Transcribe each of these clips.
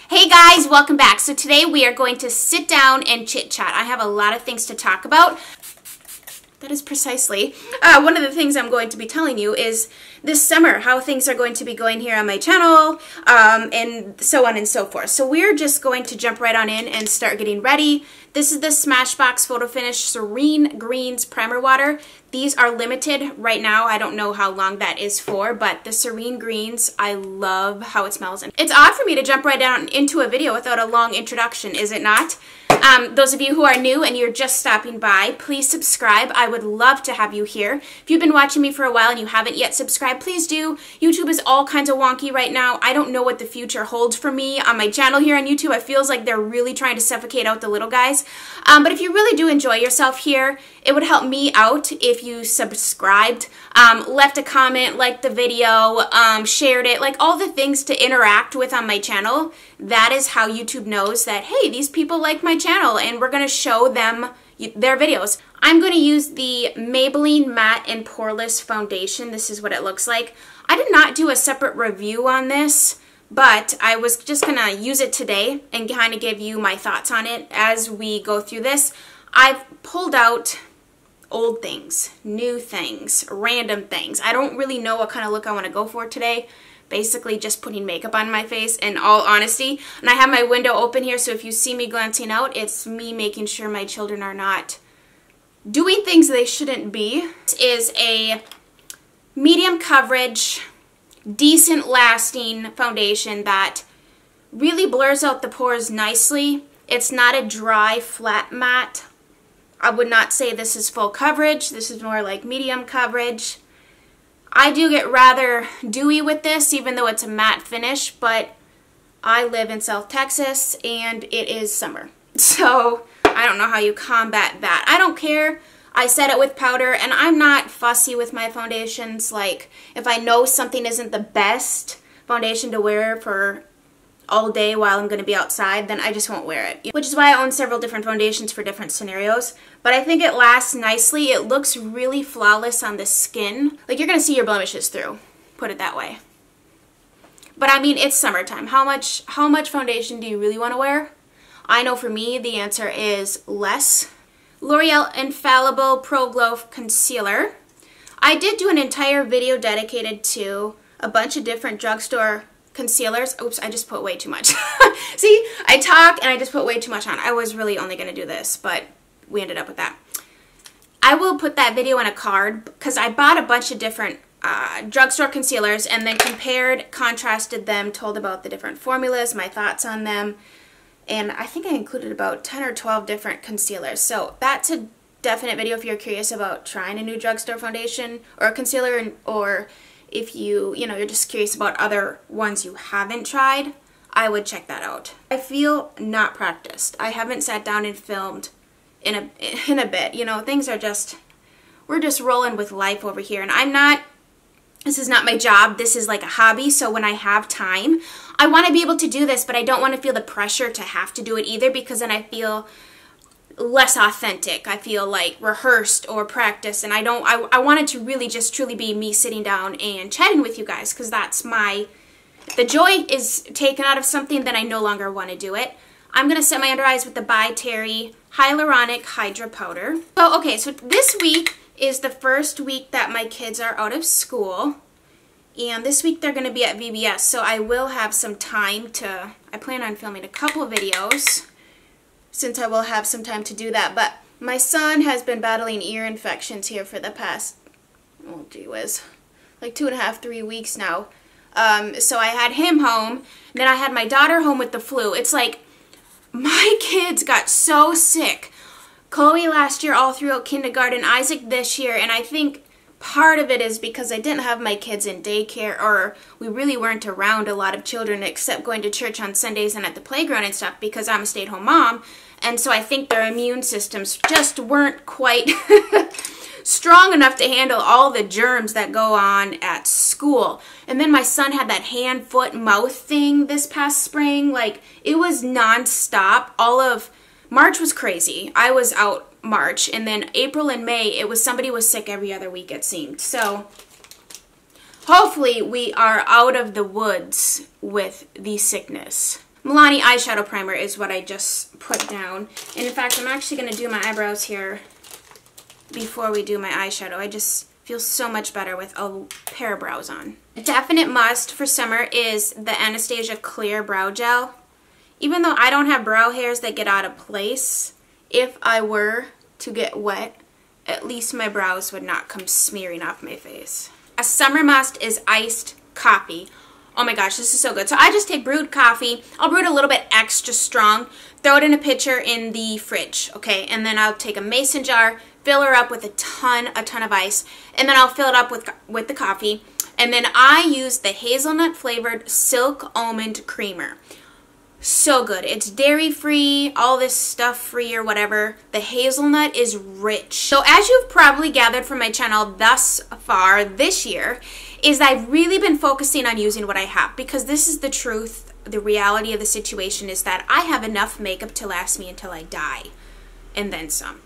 Hey guys, welcome back. So today we are going to sit down and chit chat. I have a lot of things to talk about. That is precisely one of the things I'm going to be telling you is this summer, how things are going to be going here on my channel, and so on and so forth. So we're just going to jump right on in and start getting ready. This is the Smashbox Photo Finish Serene Greens Primer Water. These are limited right now. I don't know how long that is for, but the Serene Greens, I love how it smells. And it's odd for me to jump right down into a video without a long introduction, is it not? Those of you who are new and you're just stopping by, please subscribe. I would love to have you here. If you've been watching me for a while and you haven't yet subscribed, please do. YouTube is all kinds of wonky right now. I don't know what the future holds for me on my channel here on YouTube. It feels like they're really trying to suffocate out the little guys. But if you really do enjoy yourself here, it would help me out if you subscribed, left a comment, liked the video, shared it, like all the things to interact with on my channel. That is how YouTube knows that, hey, these people like my channel and we're going to show them their videos. I'm going to use the Maybelline Matte and Poreless Foundation. This is what it looks like. I did not do a separate review on this, but I was just going to use it today and kind of give you my thoughts on it as we go through this. I've pulled out old things, new things, random things. I don't really know what kind of look I want to go for today. Basically just putting makeup on my face in all honesty. And I have my window open here, so if you see me glancing out, it's me making sure my children are not doing things they shouldn't be. This is a medium coverage, decent lasting foundation that really blurs out the pores nicely. It's not a dry, flat matte. I would not say this is full coverage. This is more like medium coverage. I do get rather dewy with this, even though it's a matte finish, but I live in South Texas and it is summer. So I don't know how you combat that. I don't care. I set it with powder and I'm not fussy with my foundations. Like if I know something isn't the best foundation to wear for all day while I'm going to be outside, then I just won't wear it. Which is why I own several different foundations for different scenarios. But I think it lasts nicely. It looks really flawless on the skin. Like you're going to see your blemishes through, put it that way. But I mean, it's summertime. How much foundation do you really want to wear? I know for me, the answer is less. L'Oreal Infallible Pro Glow Concealer. I did do an entire video dedicated to a bunch of different drugstore concealers. Oops, I just put way too much. See, I talk and I just put way too much on. I was really only going to do this, but we ended up with that. I will put that video in a card because I bought a bunch of different drugstore concealers and then compared, contrasted them, told about the different formulas, my thoughts on them, and I think I included about 10 or 12 different concealers. So that's a definite video if you're curious about trying a new drugstore foundation or concealer, or if you're just curious about other ones you haven't tried, I would check that out. I feel not practiced. I haven't sat down and filmed in a bit. You know, things are just, we're just rolling with life over here. And this is not my job. This is like a hobby. So when I have time, I want to be able to do this, but I don't want to feel the pressure to have to do it either, because then I feel less authentic. I feel like rehearsed or practiced, and I want it to really just truly be me sitting down and chatting with you guys, because that's the joy is taken out of something, then I no longer want to do it. I'm going to set my under eyes with the By Terry Hyaluronic Hydra Powder. So, okay, so this week is the first week that my kids are out of school, and this week they're going to be at VBS, so I will have some time I plan on filming a couple of videos, since I will have some time to do that. But my son has been battling ear infections here for the past, oh gee whiz, like 2.5, 3 weeks now. So I had him home, and then I had my daughter home with the flu. It's like, my kids got so sick. Chloe last year all throughout kindergarten, Isaac this year, and I think part of it is because I didn't have my kids in daycare, or we really weren't around a lot of children except going to church on Sundays and at the playground and stuff, because I'm a stay-at-home mom. And so I think their immune systems just weren't quite strong enough to handle all the germs that go on at school. And then my son had that hand, foot, mouth thing this past spring. Like, it was non-stop. All of March was crazy. I was out March, and then April and May, somebody was sick every other week, it seemed. So hopefully we are out of the woods with the sickness. Milani eyeshadow primer is what I just put down. And in fact, I'm actually going to do my eyebrows here before we do my eyeshadow. I just feel so much better with a pair of brows on. A definite must for summer is the Anastasia Clear Brow Gel. Even though I don't have brow hairs that get out of place, if I were to get wet, at least my brows would not come smearing off my face. A summer must is iced coffee. Oh my gosh, this is so good. So I just take brewed coffee. I'll brew it a little bit extra strong, throw it in a pitcher in the fridge, okay? And then I'll take a mason jar, fill her up with a ton of ice, and then I'll fill it up with the coffee. And then I use the hazelnut flavored silk almond creamer. So good. It's dairy free, all this stuff free or whatever. The hazelnut is rich. So as you've probably gathered from my channel thus far this year, is I've really been focusing on using what I have, because this is the truth. The reality of the situation is that I have enough makeup to last me until I die, and then some.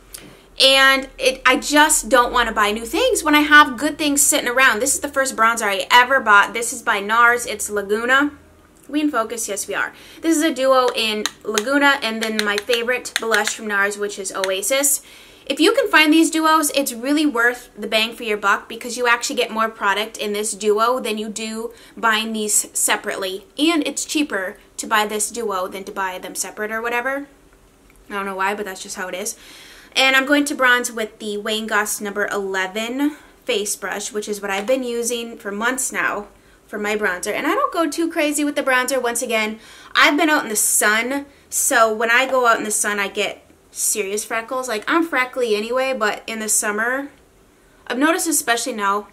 And I just don't want to buy new things when I have good things sitting around. This is the first bronzer I ever bought. This is by NARS. It's Laguna. We in focus? Yes, we are. This is a duo in Laguna, and then my favorite blush from NARS, which is Oasis. If you can find these duos, it's really worth the bang for your buck, because you actually get more product in this duo than you do buying these separately. And it's cheaper to buy this duo than to buy them separate or whatever. I don't know why, but that's just how it is. And I'm going to bronze with the Wayne Goss number 11 face brush, which is what I've been using for months now for my bronzer. And I don't go too crazy with the bronzer. Once again, I've been out in the sun, so when I go out in the sun, I get serious freckles. Like, I'm freckly anyway, but in the summer, I've noticed, especially now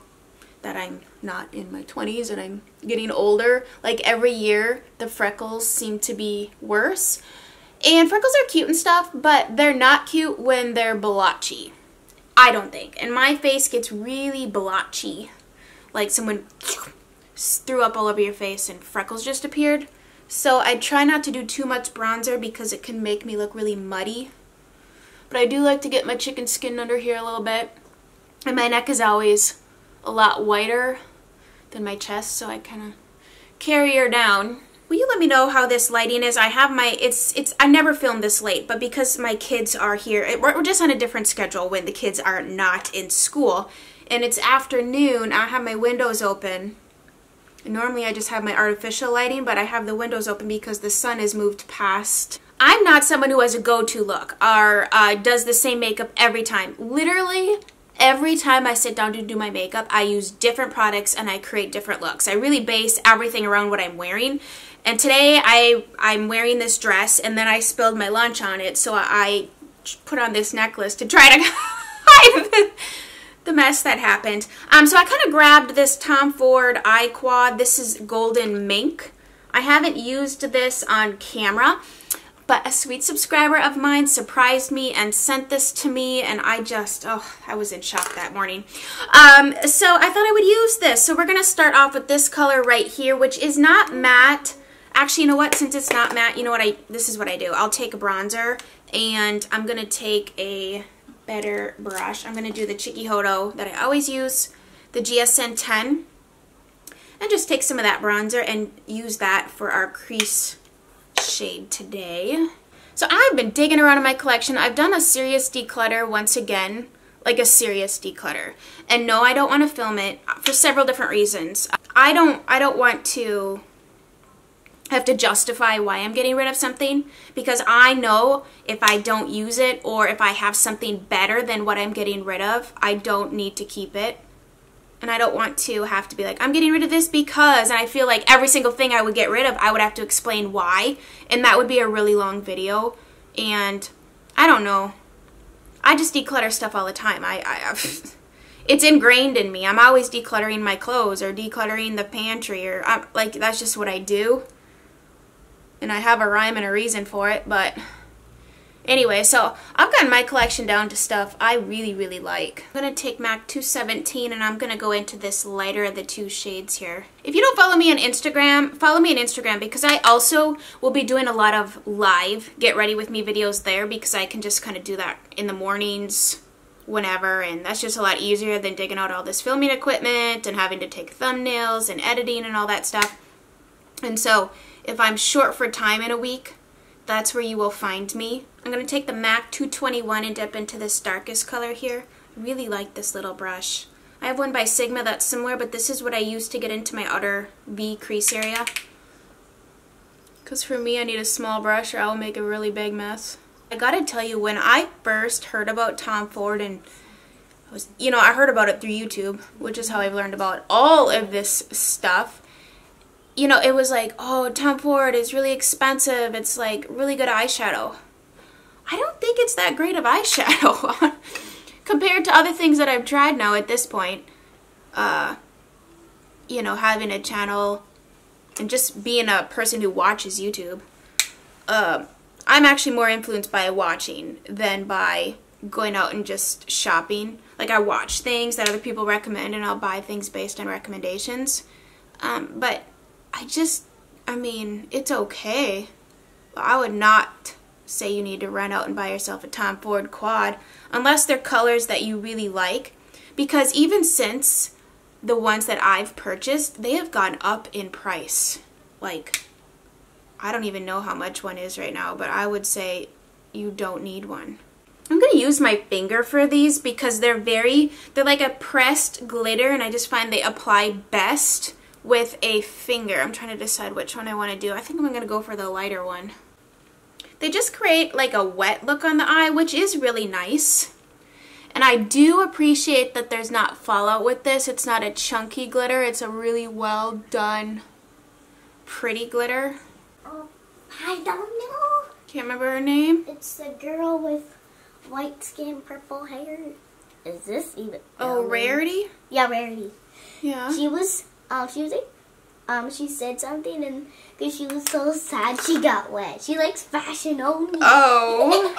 that I'm not in my 20s and I'm getting older, like every year the freckles seem to be worse. And freckles are cute and stuff, but they're not cute when they're blotchy, I don't think. And my face gets really blotchy, like someone threw up all over your face and freckles just appeared. So I try not to do too much bronzer because it can make me look really muddy. But I do like to get my chicken skin under here a little bit. And my neck is always a lot whiter than my chest, so I kind of carry her down. Will you let me know how this lighting is? I have my, I never film this late, but because my kids are here, we're just on a different schedule when the kids are not in school. And it's afternoon, I have my windows open. And normally I just have my artificial lighting, but I have the windows open because the sun has moved past. I'm not someone who has a go-to look or does the same makeup every time. Literally, every time I sit down to do my makeup, I use different products and I create different looks. I really base everything around what I'm wearing. And today I'm wearing this dress, and then I spilled my lunch on it, so I put on this necklace to try to hide the mess that happened. So I kind of grabbed this Tom Ford eye quad. This is Golden Mink. I haven't used this on camera, but a sweet subscriber of mine surprised me and sent this to me, and I was in shock that morning. So I thought I would use this. So we're going to start off with this color right here, which is not matte. Actually, you know what? Since it's not matte, you know what? This is what I do. I'll take a bronzer, and I'm going to take a better brush. I'm going to do the Chiki-Hodo that I always use, the GSN 10, and just take some of that bronzer and use that for our crease shade today. So I've been digging around in my collection. I've done a serious declutter once again, like a serious declutter. And no, I don't want to film it for several different reasons. I don't want to have to justify why I'm getting rid of something, because I know if I don't use it or if I have something better than what I'm getting rid of, I don't need to keep it. And I don't want to have to be like, I'm getting rid of this because, and I feel like every single thing I would get rid of, I would have to explain why, and that would be a really long video. And I don't know. I just declutter stuff all the time. It's ingrained in me. I'm always decluttering my clothes or decluttering the pantry, or like, that's just what I do. And I have a rhyme and a reason for it, but anyway, so I've gotten my collection down to stuff I really, really like. I'm going to take MAC 217, and I'm going to go into this lighter of the two shades here. If you don't follow me on Instagram, follow me on Instagram, because I also will be doing a lot of live get ready with me videos there, because I can just kind of do that in the mornings whenever, and that's just a lot easier than digging out all this filming equipment and having to take thumbnails and editing and all that stuff. And so if I'm short for time in a week, that's where you will find me. I'm going to take the MAC 221 and dip into this darkest color here. I really like this little brush. I have one by Sigma that's similar, but this is what I use to get into my outer V crease area. Because for me, I need a small brush or I'll make a really big mess. I gotta tell you, when I first heard about Tom Ford, and I heard about it through YouTube, which is how I've learned about all of this stuff. It was like, oh, Tom Ford is really expensive. It's like really good eyeshadow. I don't think it's that great of eyeshadow compared to other things that I've tried now at this point. Having a channel and just being a person who watches YouTube. I'm actually more influenced by watching than by going out and just shopping. Like, I watch things that other people recommend and I'll buy things based on recommendations. But it's okay. I would not say you need to run out and buy yourself a Tom Ford quad unless they're colors that you really like. Because even since the ones that I've purchased, they have gone up in price. Like, I don't even know how much one is right now, but I would say you don't need one. I'm going to use my finger for these because they're like a pressed glitter, and I just find they apply best with a finger. I'm trying to decide which one I want to do. I think I'm going to go for the lighter one. They just create like a wet look on the eye, which is really nice. And I do appreciate that there's not fallout with this. It's not a chunky glitter. It's a really well done, pretty glitter. Oh, I don't know. Can't remember her name. It's the girl with white skin, purple hair. Is this even? Oh, Rarity? Yeah, Rarity. Yeah. She said something, and because she was so sad, she got wet. She likes fashion only. Oh.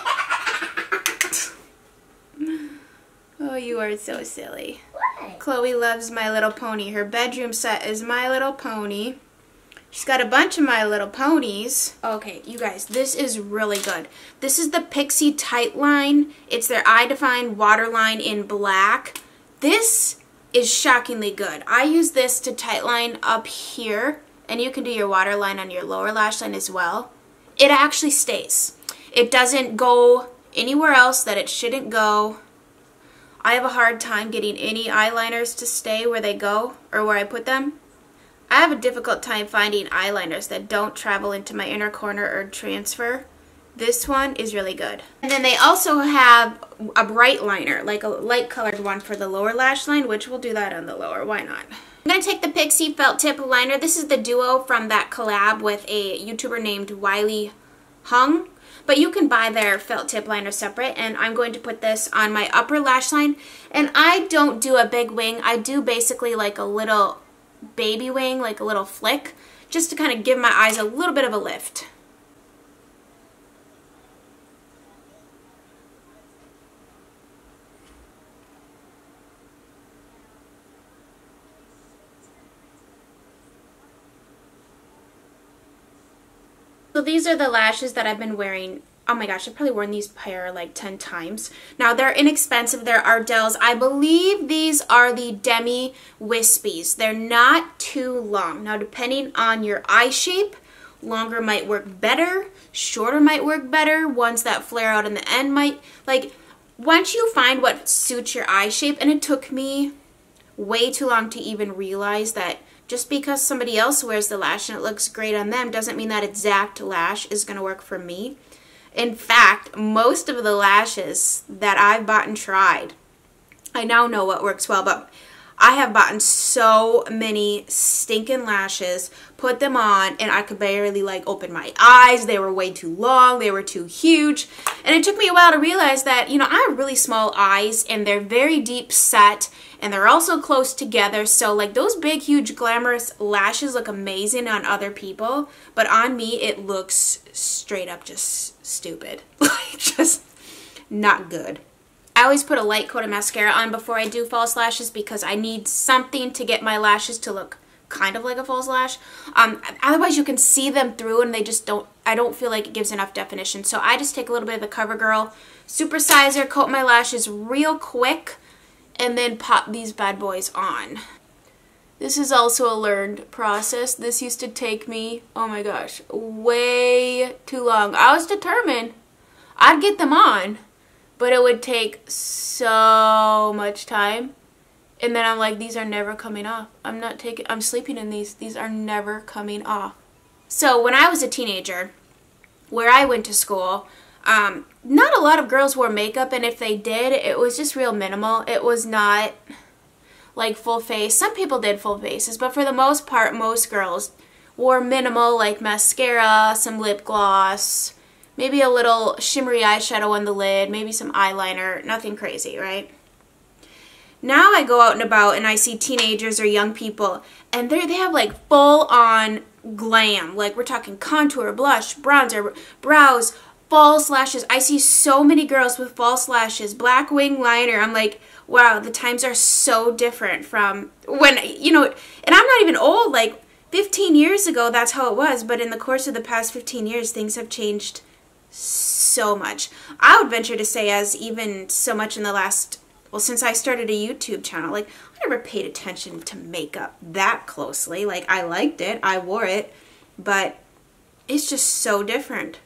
Oh, you are so silly. What? Chloe loves My Little Pony. Her bedroom set is My Little Pony. She's got a bunch of My Little Ponies. Okay, you guys, this is really good. This is the Pixie Tight Line. It's their Eye Define Waterline in black. This is shockingly good. I use this to tightline up here, and you can do your waterline on your lower lash line as well. It actually stays. It doesn't go anywhere else that it shouldn't go. I have a hard time getting any eyeliners to stay where they go or where I put them. I have a difficult time finding eyeliners that don't travel into my inner corner or transfer. This one is really good. And then they also have a bright liner, like a light colored one for the lower lash line, which we'll do that on the lower. Why not? I'm going to take the Pixie Felt Tip Liner. This is the duo from that collab with a YouTuber named Wiley Hung. But you can buy their felt tip liner separate, and I'm going to put this on my upper lash line. And I don't do a big wing. I do basically like a little baby wing, like a little flick, just to kind of give my eyes a little bit of a lift. So these are the lashes that I've been wearing. Oh my gosh, I've probably worn these pair like 10 times. Now, they're inexpensive. They're Ardell's. I believe these are the Demi Wispies. They're not too long. Now, depending on your eye shape, longer might work better. Shorter might work better. Ones that flare out in the end might, like, once you find what suits your eye shape, and it took me way too long to even realize that just because somebody else wears the lash and it looks great on them doesn't mean that exact lash is going to work for me. In fact, most of the lashes that I've bought and tried, I now know what works well, but I have bought so many stinking lashes, put them on, and I could barely like open my eyes. They were way too long. They were too huge. And it took me a while to realize that, you know, I have really small eyes and they're very deep set and they're also close together. So like those big, huge, glamorous lashes look amazing on other people, but on me it looks straight up just stupid. Like just not good. I always put a light coat of mascara on before I do false lashes because I need something to get my lashes to look kind of like a false lash. Otherwise you can see them through and they just don't, I don't feel like it gives enough definition. So I just take a little bit of the CoverGirl Supersizer, coat my lashes real quick, and then pop these bad boys on. This is also a learned process. This used to take me, oh my gosh, way too long. I was determined I'd get them on, but it would take so much time. And then I'm like, these are never coming off. I'm sleeping in these. These are never coming off. So when I was a teenager, where I went to school, not a lot of girls wore makeup, and if they did, it was just real minimal. It was not like full face. Some people did full faces, but for the most part, most girls wore minimal, like mascara, some lip gloss, maybe a little shimmery eyeshadow on the lid, maybe some eyeliner, nothing crazy, right? Now I go out and about and I see teenagers or young people, and they have like full-on glam. Like we're talking contour, blush, bronzer, brows, false lashes. I see so many girls with false lashes, black wing liner. I'm like, wow, the times are so different from when, you know, and I'm not even old, like 15 years ago, that's how it was. But in the course of the past 15 years, things have changed so much. I would venture to say as even so much in the last, well, since I started a YouTube channel, like I never paid attention to makeup that closely. Like I liked it, I wore it, but it's just so different.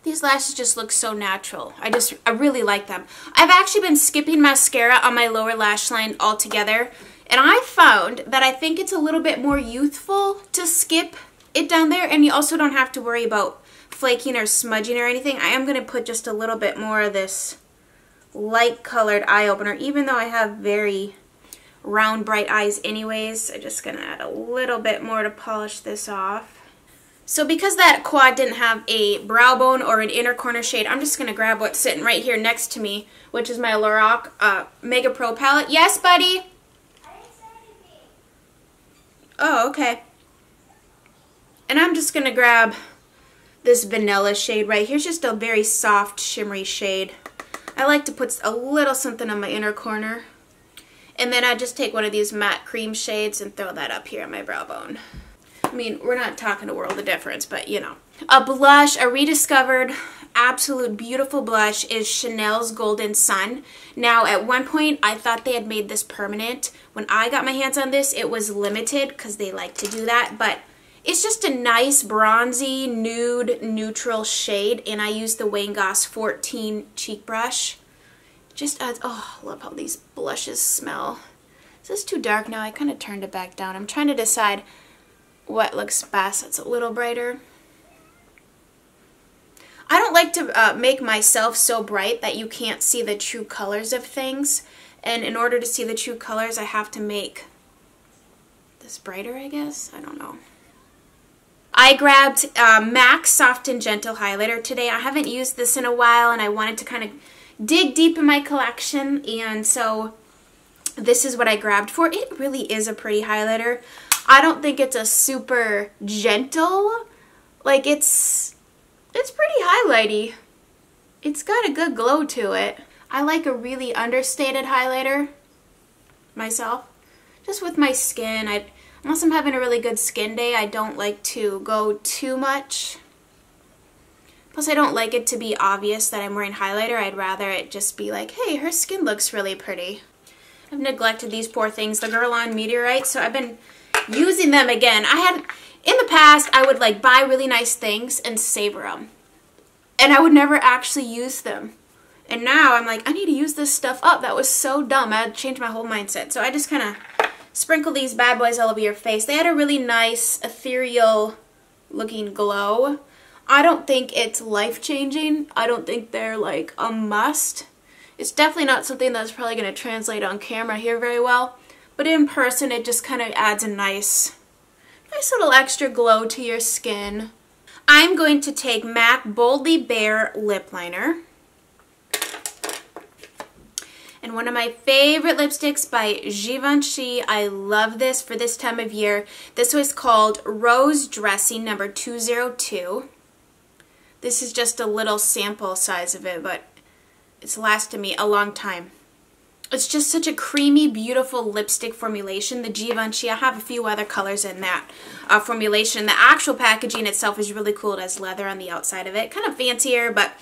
These lashes just look so natural. I really like them. I've actually been skipping mascara on my lower lash line altogether. And I found that I think it's a little bit more youthful to skip it down there. And you also don't have to worry about flaking or smudging or anything. I am going to put just a little bit more of this light colored eye opener. Even though I have very round, bright eyes anyways. I'm just going to add a little bit more to polish this off. So because that quad didn't have a brow bone or an inner corner shade, I'm just going to grab what's sitting right here next to me, which is my Lorac Mega Pro palette. Yes, buddy? Oh, okay. And I'm just going to grab this vanilla shade right here. It's just a very soft, shimmery shade. I like to put a little something on my inner corner. And then I just take one of these matte cream shades and throw that up here on my brow bone. I mean, we're not talking a world of difference, but you know. A blush, a rediscovered, absolute beautiful blush is Chanel's Golden Sun. Now, at one point, I thought they had made this permanent. When I got my hands on this, it was limited because they like to do that, but it's just a nice bronzy, nude, neutral shade, and I use the Wayne Goss 14 cheek brush. Just adds, oh, I love how these blushes smell. Is this too dark now? I kind of turned it back down. I'm trying to decide what looks best. It's a little brighter. I don't like to make myself so bright that you can't see the true colors of things. And in order to see the true colors, I have to make this brighter, I guess. I don't know. I grabbed MAC Soft and Gentle Highlighter today. I haven't used this in a while, and I wanted to kind of dig deep in my collection. And so this is what I grabbed for. It really is a pretty highlighter. I don't think it's a super gentle, like it's pretty highlighty. It's got a good glow to it. I like a really understated highlighter myself, just with my skin. Unless I'm having a really good skin day, I don't like to go too much. Plus I don't like it to be obvious that I'm wearing highlighter. I'd rather it just be like, hey, her skin looks really pretty. I've neglected these poor things, the Girl on Meteorite, so I've been using them again. In the past, I would like buy really nice things and savor them. And I would never actually use them. And now I'm like, I need to use this stuff up. That was so dumb. I had to change my whole mindset. So I just kind of sprinkle these bad boys all over your face. They had a really nice, ethereal looking glow. I don't think it's life-changing. I don't think they're like a must. It's definitely not something that's probably going to translate on camera here very well. But in person, it just kind of adds a nice little extra glow to your skin. I'm going to take MAC Boldly Bare Lip Liner. And one of my favorite lipsticks by Givenchy. I love this for this time of year. This was called Rose Dressing number 202. This is just a little sample size of it, but it's lasted me a long time. It's just such a creamy, beautiful lipstick formulation. The Givenchy, I have a few other colors in that formulation. The actual packaging itself is really cool. It has leather on the outside of it. Kind of fancier, but...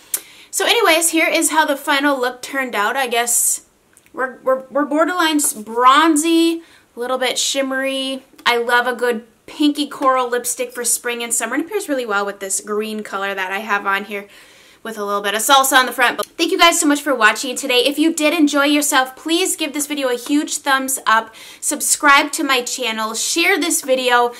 So anyways, here is how the final look turned out. I guess we're borderline bronzy, A little bit shimmery. I love a good pinky coral lipstick for spring and summer, and it pairs really well with this green color that I have on here with a little bit of salsa on the front. But thank you guys so much for watching today. If you did enjoy yourself, please give this video a huge thumbs up, subscribe to my channel, share this video.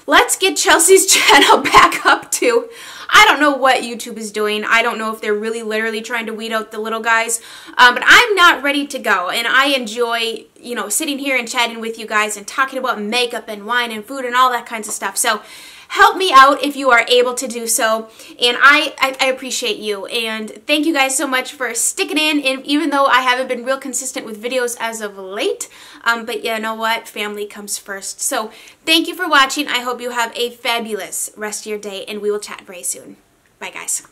Let's get Chelsea's channel back up to, I don't know what YouTube is doing. I don't know if they're really literally trying to weed out the little guys, but I'm not ready to go, and I enjoy, you know, sitting here and chatting with you guys and talking about makeup and wine and food and all that kinds of stuff. So help me out if you are able to do so, and I appreciate you, and thank you guys so much for sticking in, and even though I haven't been real consistent with videos as of late, but you know what, family comes first. So thank you for watching. I hope you have a fabulous rest of your day, and we will chat very soon. Bye guys.